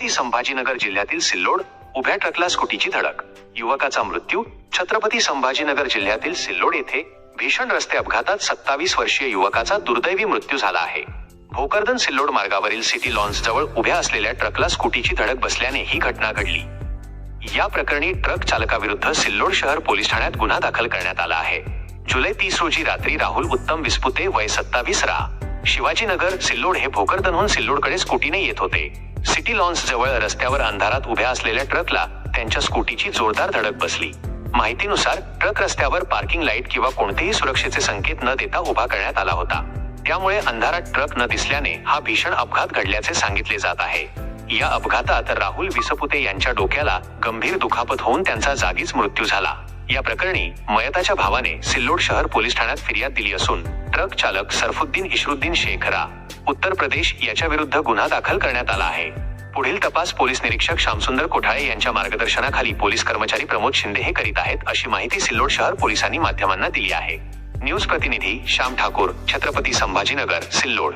छत्रपती संभाजीनगर जिल्ह्यातील सिल्लोड उभ्या ट्रकला स्कूटीची धडक, युवकाचा मृत्यू. छत्रपती संभाजीनगर जिल्ह्यातील सिल्लोड येथे भीषण रस्ते अपघातात 27 वर्षीय युवकाचा दुर्दैवी मृत्यू झाला आहे. भोकरदन सिल्लोड मार्गावरील सिटी लॉन्स जवळ उभ्या असलेल्या ट्रकला स्कूटीची धडक बसल्याने ही घटना घडली. या प्रकरणी ट्रक चालकाविरुद्ध सिल्लोड शहर पोलीस ठाण्यात गुन्हा दाखल करण्यात आला आहे. जुलै 30 रोजी रात्री राहुल उत्तम विस्पुते वय 27 शिवाजीनगर सिल्लोड हे भोकरदनहून सिल्लोडकडे स्कूटीने येत होते. सिटी लॉन्स जवळ रस्त्यावर अंधारात उभ्या असलेल्या ट्रकला त्यांच्या स्कूटीची जोरदार धडक बसली. माहितीनुसार ट्रक रस्त्यावर पार्किंग लाईट किंवा कोणतेही सुरक्षेचे संकेत न देता उभा करण्यात आला होता. त्यामुळे अंधारात ट्रक न दिसल्याने हा भीषण अपघात घडल्याचे सांगितले जात आहे. या अपघातात राहुल विसपुते यांच्या डोक्याला गंभीर दुखापत होऊन त्यांचा जागीच मृत्यू झाला. या प्रकरणी मयताच्या भावाने सिल्लोड शहर पोलीस ठाण्यात फिर्याद दिली असून ट्रक चालक सरफुद्दीन इशरुद्दीन शेखरा उत्तर प्रदेश याच्या विरुद्ध गुन्हा दाखल करण्यात आला आहे. पुढील तपास पोलीस निरीक्षक श्यामसुंदर कोठाळे यांच्या मार्गदर्शनाखाली पोलीस कर्मचारी प्रमोद शिंदे हे करीत आहेत, अशी माहिती सिल्लोड शहर पोलिसांनी माध्यमांना दिली आहे. न्यूज प्रतिनिधी श्याम ठाकूर, छत्रपती संभाजीनगर, सिल्लोड.